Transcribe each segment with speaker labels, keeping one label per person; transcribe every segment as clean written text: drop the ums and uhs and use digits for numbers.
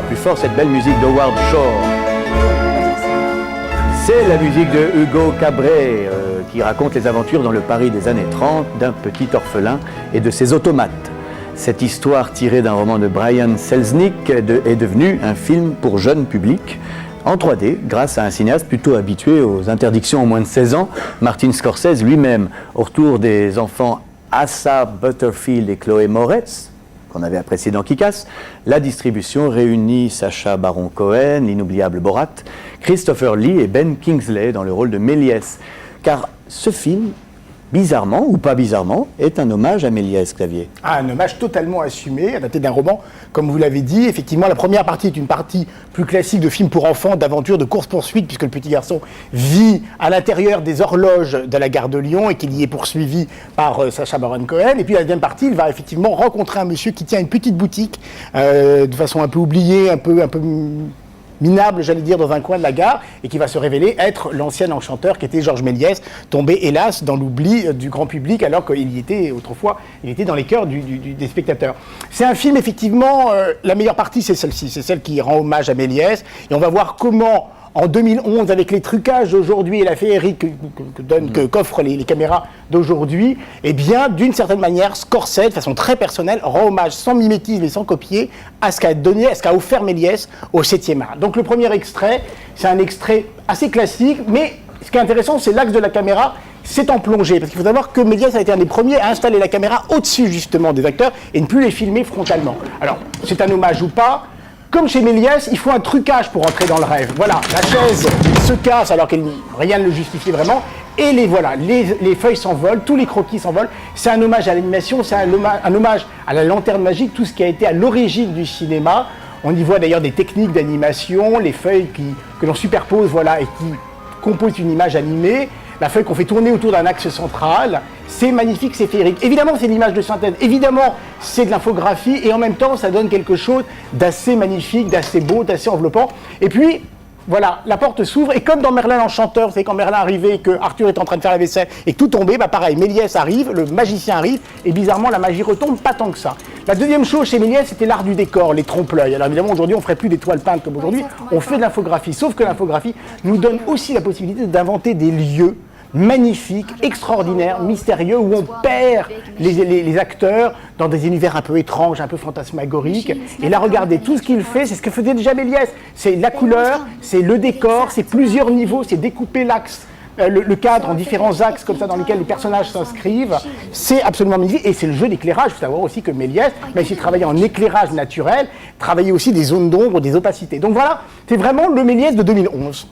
Speaker 1: plus fort cette belle musique d'Howard Shore. C'est la musique de Hugo Cabret qui raconte les aventures dans le Paris des années 30 d'un petit orphelin et de ses automates. Cette histoire tirée d'un roman de Brian Selznick est devenue un film pour jeune public en 3D grâce à un cinéaste plutôt habitué aux interdictions aux moins de 16 ans, Martin Scorsese lui-même. Au retour des enfants Asa Butterfield et Chloé Moretz, qu'on avait apprécié dans Kick-Ass, la distribution réunit Sacha Baron Cohen, l'inoubliable Borat, Christopher Lee et Ben Kingsley dans le rôle de Méliès. Car ce film, bizarrement ou pas bizarrement, est un hommage à Méliès, Xavier.
Speaker 2: Ah, un hommage totalement assumé, adapté d'un roman, comme vous l'avez dit. Effectivement, la première partie est une partie plus classique de film pour enfants, d'aventure, de course-poursuite, puisque le petit garçon vit à l'intérieur des horloges de la gare de Lyon et qu'il y est poursuivi par Sacha Baron Cohen. Et puis la deuxième partie, il va effectivement rencontrer un monsieur qui tient une petite boutique, de façon un peu oubliée, un peu minable, j'allais dire, dans un coin de la gare, et qui va se révéler être l'ancien enchanteur qui était Georges Méliès, tombé hélas dans l'oubli du grand public, alors qu'il y était autrefois, il était dans les cœurs des spectateurs. C'est un film, effectivement, la meilleure partie c'est celle-ci, c'est celle qui rend hommage à Méliès, et on va voir comment, en 2011, avec les trucages d'aujourd'hui et la féerie qu'offrent les caméras d'aujourd'hui, eh bien, d'une certaine manière, Scorsese, de façon très personnelle, rend hommage sans mimétisme et sans copier à ce qu'a offert Méliès au 7e art. Donc le premier extrait, c'est un extrait assez classique, mais ce qui est intéressant, c'est l'axe de la caméra, c'est en plongée, parce qu'il faut savoir que Méliès a été un des premiers à installer la caméra au-dessus justement des acteurs et ne plus les filmer frontalement. Alors, c'est un hommage ou pas. Comme chez Méliès, il faut un trucage pour entrer dans le rêve. Voilà, la chaise se casse alors que rien ne le justifiait vraiment. Et les feuilles s'envolent, tous les croquis s'envolent. C'est un hommage à l'animation, c'est un hommage à la lanterne magique, tout ce qui a été à l'origine du cinéma. On y voit d'ailleurs des techniques d'animation, les feuilles que l'on superpose, voilà, et qui composent une image animée. La feuille qu'on fait tourner autour d'un axe central, c'est magnifique, c'est féerique. Évidemment, c'est l'image de synthèse, évidemment, c'est de l'infographie, et en même temps, ça donne quelque chose d'assez magnifique, d'assez beau, d'assez enveloppant. Et puis, voilà, la porte s'ouvre, et comme dans Merlin l'Enchanteur, c'est quand Merlin arrivait, que Arthur est en train de faire la vaisselle, et que tout tombait, bah pareil, Méliès arrive, le magicien arrive, et bizarrement, la magie retombe, pas tant que ça. La deuxième chose chez Méliès, c'était l'art du décor, les trompe-l'œil. Alors évidemment, aujourd'hui, on ne ferait plus des toiles peintes comme aujourd'hui, on fait de l'infographie, sauf que l'infographie nous donne aussi la possibilité d'inventer des lieux magnifiques, extraordinaires, mystérieux, où on perd les acteurs dans des univers un peu étranges, un peu fantasmagoriques. Et là, regardez, tout ce qu'il fait, c'est ce que faisait déjà Méliès. C'est la couleur, c'est le décor, c'est plusieurs niveaux, c'est découper l'axe, le cadre en différents axes comme ça dans lesquels les personnages s'inscrivent. C'est absolument magnifique. Et c'est le jeu d'éclairage. Il faut savoir aussi que Méliès, même s'il travaillait en éclairage naturel, travaillait aussi des zones d'ombre, des opacités. Donc voilà, c'est vraiment le Méliès de 2011.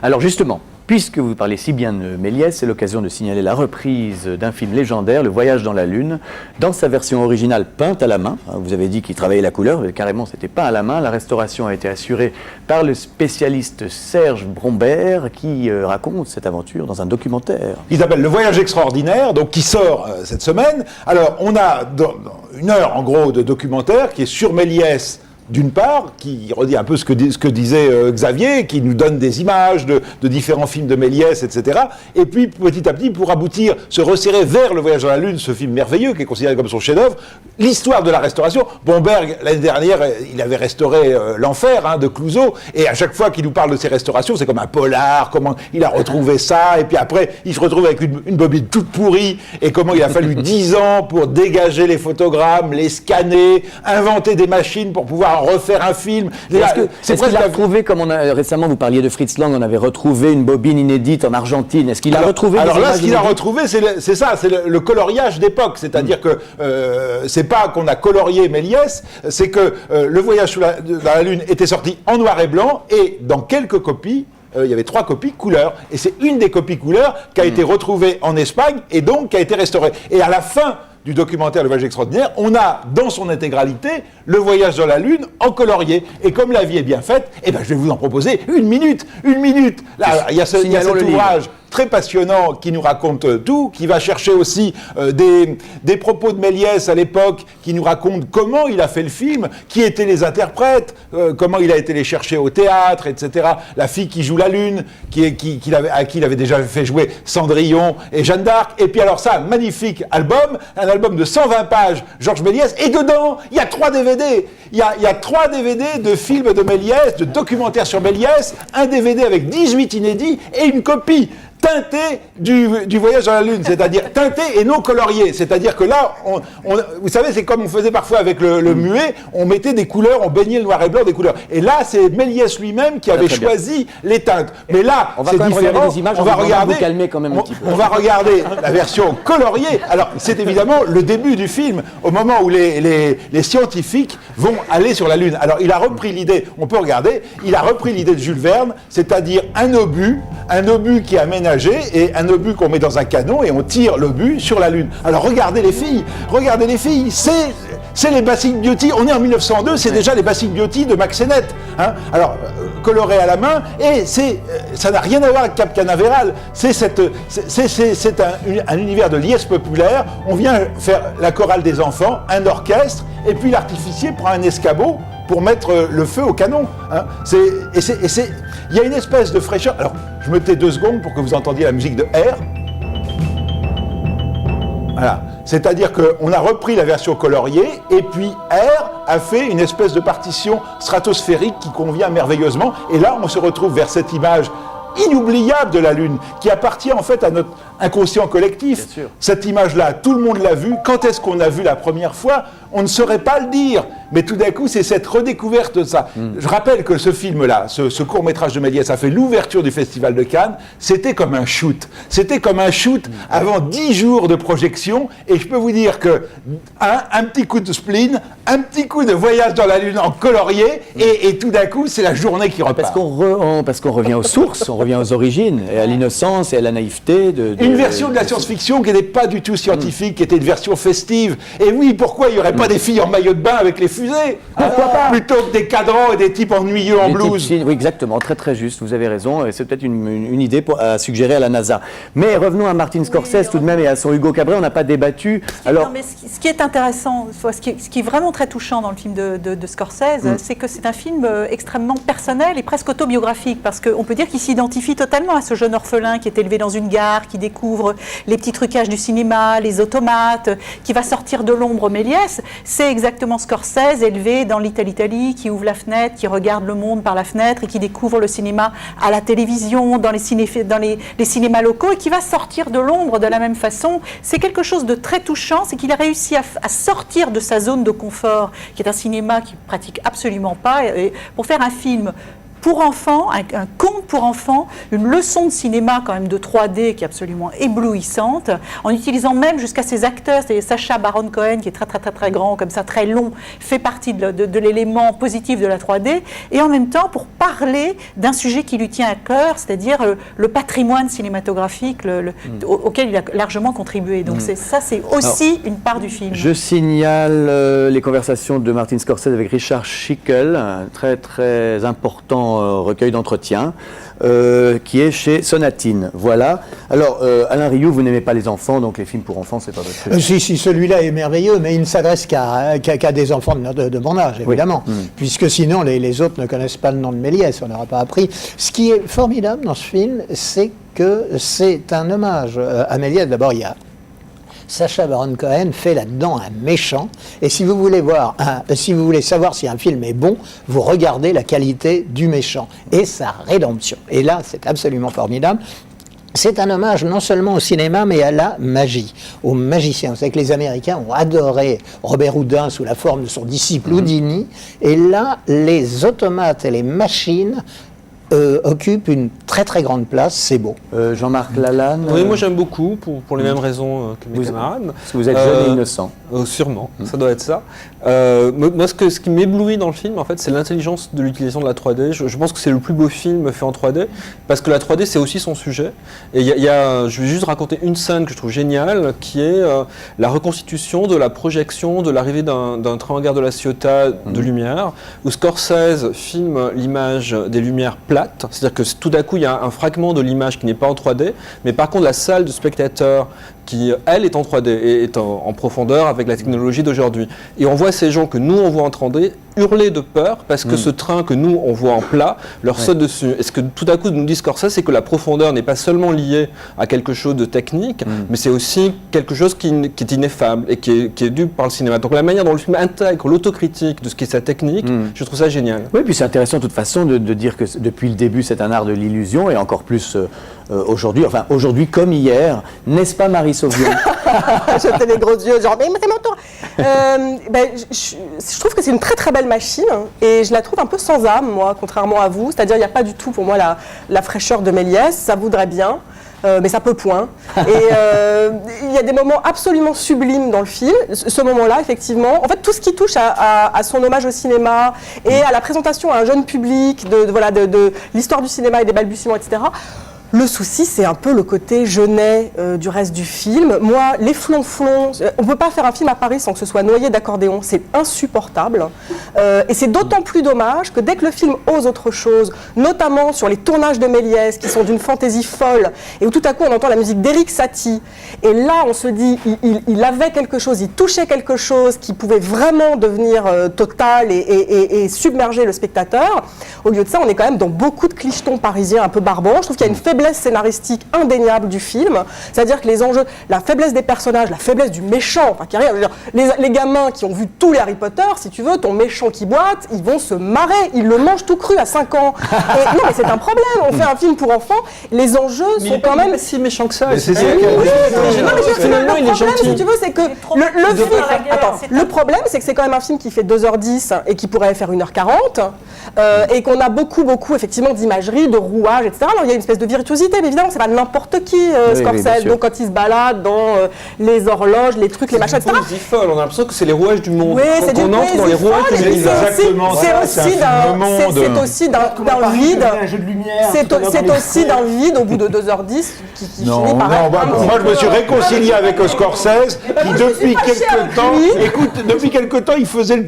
Speaker 1: Alors justement, puisque vous parlez si bien de Méliès, c'est l'occasion de signaler la reprise d'un film légendaire, Le Voyage dans la Lune, dans sa version originale peinte à la main. Vous avez dit qu'il travaillait la couleur, mais carrément c'était peint à la main. La restauration a été assurée par le spécialiste Serge Brombert qui raconte cette aventure dans un documentaire.
Speaker 3: Il s'appelle Le Voyage extraordinaire, donc qui sort cette semaine. Alors on a dans une heure en gros de documentaire qui est sur Méliès, d'une part, qui redit un peu ce que disait Xavier, qui nous donne des images de différents films de Méliès, etc. Et puis, petit à petit, pour aboutir, se resserrer vers Le Voyage dans la Lune, ce film merveilleux, qui est considéré comme son chef-d'œuvre, l'histoire de la restauration. Bomberg, l'année dernière, il avait restauré L'Enfer de Clouzot, et à chaque fois qu'il nous parle de ses restaurations, c'est comme un polar, comment il a retrouvé ça, et puis après, il se retrouve avec une bobine toute pourrie, et comment il a fallu 10 ans pour dégager les photogrammes, les scanner, inventer des machines pour pouvoir refaire un film.
Speaker 1: Est-ce qu'il a retrouvé, comme récemment vous parliez de Fritz Lang, on avait retrouvé une bobine inédite en Argentine. Est-ce qu'il a retrouvé
Speaker 3: Alors là, ce qu'il a retrouvé, c'est ça, c'est le coloriage d'époque. C'est-à-dire que c'est pas qu'on a colorié Méliès, c'est que Le Voyage dans la Lune était sorti en noir et blanc, et dans quelques copies, il y avait 3 copies couleur, et c'est une des copies couleur qui a été retrouvée en Espagne, et donc qui a été restaurée. Et à la fin du documentaire Le Voyage extraordinaire, on a dans son intégralité Le Voyage dans la Lune en colorié. Et comme la vie est bien faite, eh ben, je vais vous en proposer une minute. Là, il y a cet ouvrage très passionnant qui nous raconte tout, qui va chercher aussi des propos de Méliès à l'époque, qui nous raconte comment il a fait le film, qui étaient les interprètes, comment il a été les chercher au théâtre, etc. La fille qui joue la Lune, à qui il avait déjà fait jouer Cendrillon et Jeanne d'Arc. Et puis alors ça, magnifique album, un album de 120 pages, Georges Méliès, et dedans, il y a 3 DVD. Il y a 3 DVD de films de Méliès, de documentaires sur Méliès, un DVD avec 18 inédits et une copie teintée du voyage dans la Lune, c'est-à-dire teintée et non coloriée. C'est-à-dire que là, vous savez, c'est comme on faisait parfois avec le muet, on mettait des couleurs, on baignait le noir et blanc des couleurs. Et là, c'est Méliès lui-même qui avait choisi les teintes. Mais là, c'est différent.
Speaker 1: Des images,
Speaker 3: on va regarder,
Speaker 1: vous calmer quand même un petit peu.
Speaker 3: On va regarder la version coloriée. Alors, c'est évidemment le début du film, au moment où les scientifiques vont aller sur la Lune. Alors, il a repris l'idée, on peut regarder, il a repris l'idée de Jules Verne, c'est-à-dire un obus qui est aménagé et un obus qu'on met dans un canon et on tire l'obus sur la Lune. Alors regardez les filles, c'est les Basic Beauty, on est en 1902, c'est déjà les Basic Beauty de Max Sennett. Hein. Alors, coloré à la main, et ça n'a rien à voir avec Cap Canaveral, c'est un univers de liesse populaire, on vient faire la chorale des enfants, un orchestre, et puis l'artificier prend un escabeau pour mettre le feu au canon. Hein. Il y a une espèce de fraîcheur. Alors, je me tais 2 secondes pour que vous entendiez la musique de R. Voilà. C'est-à-dire qu'on a repris la version coloriée, et puis R a fait une espèce de partition stratosphérique qui convient merveilleusement. Et là, on se retrouve vers cette image inoubliable de la Lune, qui appartient en fait à notre inconscient collectif. Cette image-là, tout le monde l'a vue. Quand est-ce qu'on a vu la première fois? On ne saurait pas le dire. Mais tout d'un coup, c'est cette redécouverte de ça. Je rappelle que ce film-là, ce court-métrage de Méliès, a fait l'ouverture du Festival de Cannes. C'était comme un shoot. C'était comme un shoot avant 10 jours de projection. Et je peux vous dire que un petit coup de spleen, un petit coup de voyage dans la Lune en colorié, et tout d'un coup, c'est la journée qui repart.
Speaker 1: Parce qu'on revient aux sources, on revient aux origines, et à l'innocence et à la naïveté
Speaker 3: une version de la science-fiction qui n'était pas du tout scientifique, qui était une version festive. Et oui, pourquoi il n'y aurait pas des filles en maillot de bain avec les fusées? Pourquoi pas? Plutôt que des cadrans et des types ennuyeux en blouse.
Speaker 1: Oui, exactement, très très juste, vous avez raison, et c'est peut-être une idée à suggérer à la NASA. Mais revenons à Martin Scorsese tout de même et à son Hugo Cabret, on n'a pas débattu. Alors...
Speaker 4: Non, mais ce qui est intéressant, ce qui est vraiment très touchant dans le film de Scorsese, c'est que c'est un film extrêmement personnel et presque autobiographique, parce qu'on peut dire qu'il s'identifie totalement à ce jeune orphelin qui est élevé dans une gare, qui découvre les petits trucages du cinéma, les automates, qui va sortir de l'ombre Méliès. C'est exactement Scorsese, élevé dans l'Italie, qui ouvre la fenêtre, qui regarde le monde par la fenêtre et qui découvre le cinéma à la télévision, dans les cinémas locaux, et qui va sortir de l'ombre de la même façon. C'est quelque chose de très touchant, c'est qu'il a réussi à sortir de sa zone de confort, qui est un cinéma qu'il ne pratique absolument pas, pour faire un film pour enfants, un conte pour enfants, une leçon de cinéma quand même de 3D qui est absolument éblouissante, en utilisant même jusqu'à ses acteurs, c'est Sacha Baron Cohen qui est très très très très grand, comme ça très long, fait partie de l'élément positif de la 3D, et en même temps pour parler d'un sujet qui lui tient à cœur, c'est-à-dire le patrimoine cinématographique auquel il a largement contribué. Donc c'est aussi une part du film.
Speaker 1: Je signale les conversations de Martin Scorsese avec Richard Schickel, un très très important recueil d'entretien qui est chez Sonatine. Voilà. Alors, Alain Rioux, vous n'aimez pas les enfants, donc les films pour enfants, c'est pas votre truc.
Speaker 2: Si, celui-là est merveilleux, mais il ne s'adresse qu'à des enfants de mon âge, évidemment. Oui. Puisque sinon, les autres ne connaissent pas le nom de Méliès, on n'aura pas appris. Ce qui est formidable dans ce film, c'est que c'est un hommage à Méliès. D'abord, il y a Sacha Baron Cohen fait là-dedans un méchant, et si vous voulez savoir si un film est bon, vous regardez la qualité du méchant et sa rédemption. Et là, c'est absolument formidable. C'est un hommage non seulement au cinéma, mais à la magie, aux magiciens. Vous savez que les Américains ont adoré Robert Houdin sous la forme de son disciple Houdini, et là, les automates et les machines occupe une très très grande place, c'est beau.
Speaker 1: Jean-Marc Lalanne.
Speaker 5: Oui, moi j'aime beaucoup, pour les mêmes raisons que mes camarades.
Speaker 1: Parce que vous êtes jeune et innocent.
Speaker 5: Sûrement, ça doit être ça. Moi, ce qui m'éblouit dans le film, en fait, c'est l'intelligence de l'utilisation de la 3D. Je pense que c'est le plus beau film fait en 3D, parce que la 3D, c'est aussi son sujet. Et je vais juste raconter une scène que je trouve géniale, qui est la reconstitution de la projection de l'arrivée d'un train en gare de la Ciotat de lumière, où Scorsese filme l'image des lumières plates, plate, c'est-à-dire que tout à coup il y a un fragment de l'image qui n'est pas en 3D, mais par contre la salle de spectateurs qui, elle, est en 3D et est en profondeur avec la technologie d'aujourd'hui. Et on voit ces gens que nous on voit en 3D hurler de peur parce que ce train que nous on voit en plat leur saute dessus. Et ce que tout à coup nous dit Scorsese, c'est que la profondeur n'est pas seulement liée à quelque chose de technique, mais c'est aussi quelque chose qui est ineffable et qui est dû par le cinéma. Donc la manière dont le film intègre l'autocritique de ce qui est sa technique, je trouve ça génial.
Speaker 1: Oui, puis c'est intéressant de toute façon de dire que depuis le début c'est un art de l'illusion et encore plus aujourd'hui, enfin aujourd'hui comme hier, n'est-ce pas Marie Sauvion?
Speaker 6: Jeter les gros yeux, genre, mais c'est mon tour. Je trouve que c'est une très très belle machine et je la trouve un peu sans âme, moi, contrairement à vous. C'est-à-dire, il n'y a pas du tout pour moi la fraîcheur de Méliès, ça voudrait bien. Mais ça peut point. Et il y a des moments absolument sublimes dans le film. Ce moment-là, effectivement, en fait, tout ce qui touche à son hommage au cinéma et à la présentation à un jeune public de l'histoire du cinéma et des balbutiements, etc. Le souci, c'est un peu le côté jeunet du reste du film. Moi, les flonflons, on ne peut pas faire un film à Paris sans que ce soit noyé d'accordéon, c'est insupportable. Et c'est d'autant plus dommage que dès que le film ose autre chose, notamment sur les tournages de Méliès, qui sont d'une fantaisie folle, et où tout à coup on entend la musique d'Éric Satie, et là on se dit, il avait quelque chose, il touchait quelque chose qui pouvait vraiment devenir total et submerger le spectateur. Au lieu de ça, on est quand même dans beaucoup de clichetons parisiens un peu barbants. Je trouve qu'il y a une faiblesse scénaristique indéniable du film, c'est-à-dire que les enjeux, la faiblesse des personnages, la faiblesse du méchant, enfin qui arrive, les gamins qui ont vu tous les Harry Potter, si tu veux, ton méchant qui boite, ils vont se marrer, ils le mangent tout cru à 5 ans. Et, non mais c'est un problème, on fait un film pour enfants, les enjeux sont quand même...
Speaker 5: si méchant que ça.
Speaker 3: Mais c'est ça
Speaker 5: finalement il est gentil.
Speaker 6: Si tu veux, c'est que le film... Attends, le problème, c'est que c'est quand même un film qui fait 2h10 et qui pourrait faire 1h40, et qu'on a beaucoup, effectivement, d'imagerie, de rouage, etc. Alors il y a une espèce de virtuosité, mais évidemment, c'est pas n'importe qui, Scorsese. Donc quand il se balade dans les horloges, les trucs, les machins, etc.
Speaker 5: C'est folle, on a l'impression que c'est les rouages du monde.
Speaker 6: Oui, c'est
Speaker 5: on entre dans les rouages du monde.
Speaker 6: C'est aussi d'un vide. C'est aussi d'un vide au bout de 2h10 qui finit par être...
Speaker 3: Moi je me suis réconcilié avec Scorsese qui depuis quelque temps, il faisait le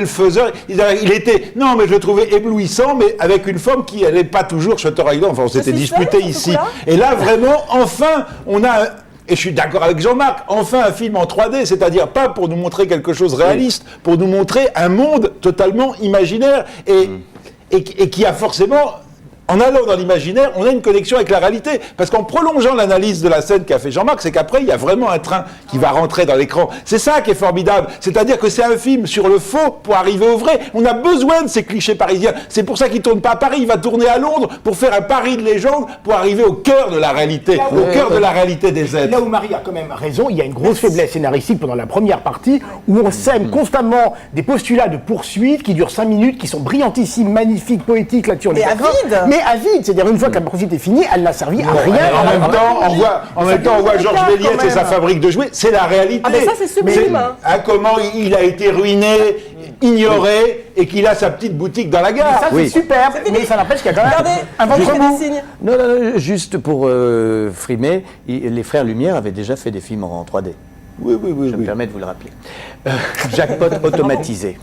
Speaker 3: faiseur, il était, non mais je le trouvais éblouissant, mais avec une forme qui n'allait pas toujours Shutter Island, enfin on s'était disputé ici. Et là vraiment, enfin, on a... Et je suis d'accord avec Jean-Marc, enfin un film en 3D, c'est-à-dire pas pour nous montrer quelque chose réaliste, pour nous montrer un monde totalement imaginaire et qui a forcément... En allant dans l'imaginaire, on a une connexion avec la réalité. Parce qu'en prolongeant l'analyse de la scène qu'a fait Jean-Marc, c'est qu'après, il y a vraiment un train qui va rentrer dans l'écran. C'est ça qui est formidable. C'est-à-dire que c'est un film sur le faux pour arriver au vrai. On a besoin de ces clichés parisiens. C'est pour ça qu'il ne tourne pas à Paris. Il va tourner à Londres pour faire un Paris de légende, pour arriver au cœur de la réalité, au cœur de la réalité des êtres.
Speaker 2: Là où Marie a quand même raison, il y a une grosse faiblesse scénaristique pendant la première partie, où on sème constamment des postulats de poursuite qui durent 5 minutes, qui sont brillantissimes, magnifiques, poétiques, là-dessus on est d'accord. Mais à vide, c'est-à-dire une fois que la poursuite est finie, elle n'a servi à rien.
Speaker 3: En même temps, on voit Georges Méliès et sa fabrique de jouets, c'est la réalité.
Speaker 6: Ah mais ça c'est sublime.
Speaker 3: Comment il a été ruiné, ignoré, et qu'il a sa petite boutique dans la gare.
Speaker 2: Ça c'est super, mais ça n'empêche qu'il y a quand même un ventre
Speaker 6: signes.
Speaker 1: Non, juste pour frimer, les frères Lumière avaient déjà fait des films en 3D.
Speaker 3: Oui.
Speaker 1: Je me permets de vous le rappeler. Jackpot automatisé.